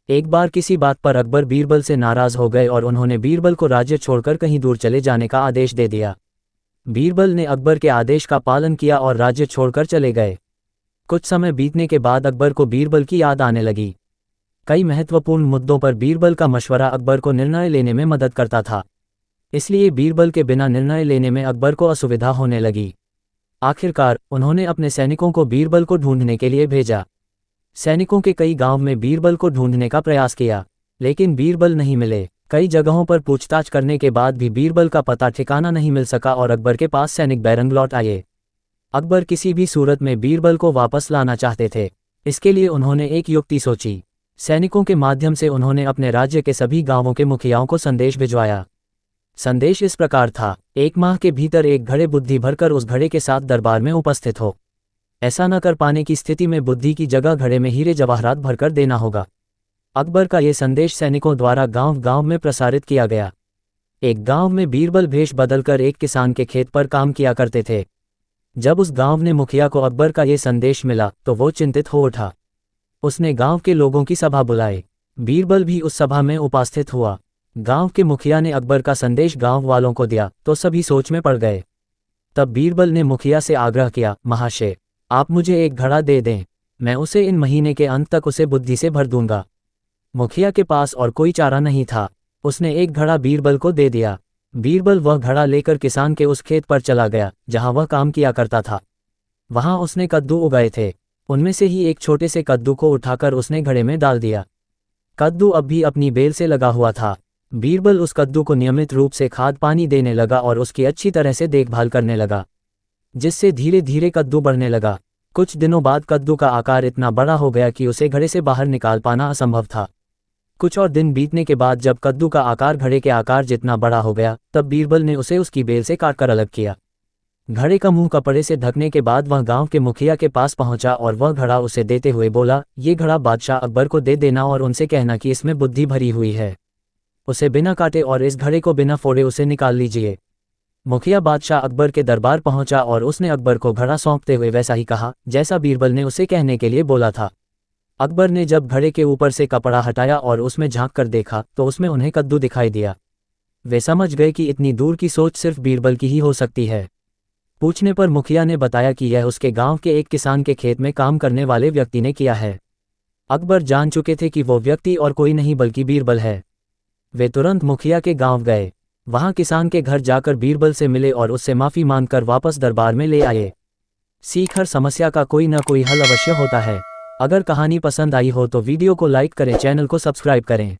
एक बार किसी बात पर अकबर बीरबल से नाराज हो गए और उन्होंने बीरबल को राज्य छोड़कर कहीं दूर चले जाने का आदेश दे दिया। बीरबल ने अकबर के आदेश का पालन किया और राज्य छोड़कर चले गए। कुछ समय बीतने के बाद अकबर को बीरबल की याद आने लगी। कई महत्वपूर्ण मुद्दों पर बीरबल का मशवरा अकबर को निर्णय लेने में मदद करता था, इसलिए बीरबल के बिना निर्णय लेने में अकबर को असुविधा होने लगी। आखिरकार उन्होंने अपने सैनिकों को बीरबल को ढूंढने के लिए भेजा। सैनिकों के कई गांव में बीरबल को ढूंढने का प्रयास किया, लेकिन बीरबल नहीं मिले। कई जगहों पर पूछताछ करने के बाद भी बीरबल का पता ठिकाना नहीं मिल सका और अकबर के पास सैनिक बैरंग लौट आए। अकबर किसी भी सूरत में बीरबल को वापस लाना चाहते थे, इसके लिए उन्होंने एक युक्ति सोची। सैनिकों के माध्यम से उन्होंने अपने राज्य के सभी गांवों के मुखियाओं को संदेश भिजवाया। संदेश इस प्रकार था, 1 माह के भीतर एक घड़े बुद्धि भरकर उस घड़े के साथ दरबार में उपस्थित हो। ऐसा न कर पाने की स्थिति में बुद्धि की जगह घड़े में हीरे जवाहरात भरकर देना होगा। अकबर का ये संदेश सैनिकों द्वारा गांव-गांव में प्रसारित किया गया। एक गांव में बीरबल भेष बदलकर एक किसान के खेत पर काम किया करते थे। जब उस गांव ने मुखिया को अकबर का ये संदेश मिला तो वो चिंतित हो उठा। उसने गांव के लोगों की सभा बुलाई। बीरबल भी उस सभा में उपस्थित हुआ। गांव के मुखिया ने अकबर का संदेश गांव वालों को दिया तो सभी सोच में पड़ गए। तब बीरबल ने मुखिया से आग्रह किया, महाशय, आप मुझे एक घड़ा दे दें, मैं उसे इन महीने के अंत तक उसे बुद्धि से भर दूंगा। मुखिया के पास और कोई चारा नहीं था। उसने एक घड़ा बीरबल को दे दिया। बीरबल वह घड़ा लेकर किसान के उस खेत पर चला गया जहां वह काम किया करता था। वहां उसने कद्दू उगाए थे। उनमें से ही एक छोटे से कद्दू को उठाकर उसने घड़े में डाल दिया। कद्दू अब भी अपनी बेल से लगा हुआ था। बीरबल उस कद्दू को नियमित रूप से खाद पानी देने लगा और उसकी अच्छी तरह से देखभाल करने लगा, जिससे धीरे धीरे कद्दू बढ़ने लगा। कुछ दिनों बाद कद्दू का आकार इतना बड़ा हो गया कि उसे घड़े से बाहर निकाल पाना असंभव था। कुछ और दिन बीतने के बाद जब कद्दू का आकार घड़े के आकार जितना बड़ा हो गया, तब बीरबल ने उसे उसकी बेल से काटकर अलग किया। घड़े का मुंह कपड़े से ढकने के बाद वह गांव के मुखिया के पास पहुंचा और वह घड़ा उसे देते हुए बोला, ये घड़ा बादशाह अकबर को दे देना और उनसे कहना कि इसमें बुद्धि भरी हुई है। उसे बिना काटे और इस घड़े को बिना फोड़े उसे निकाल लीजिए। मुखिया बादशाह अकबर के दरबार पहुंचा और उसने अकबर को घड़ा सौंपते हुए वैसा ही कहा जैसा बीरबल ने उसे कहने के लिए बोला था। अकबर ने जब घड़े के ऊपर से कपड़ा हटाया और उसमें झांक कर देखा तो उसमें उन्हें कद्दू दिखाई दिया। वे समझ गए कि इतनी दूर की सोच सिर्फ बीरबल की ही हो सकती है। पूछने पर मुखिया ने बताया कि यह उसके गांव के एक किसान के खेत में काम करने वाले व्यक्ति ने किया है। अकबर जान चुके थे कि वो व्यक्ति और कोई नहीं बल्कि बीरबल है। वे तुरंत मुखिया के गांव गए। वहां किसान के घर जाकर बीरबल से मिले और उससे माफी मांगकर वापस दरबार में ले आए। सीख, हर समस्या का कोई ना कोई हल अवश्य होता है। अगर कहानी पसंद आई हो तो वीडियो को लाइक करें, चैनल को सब्सक्राइब करें।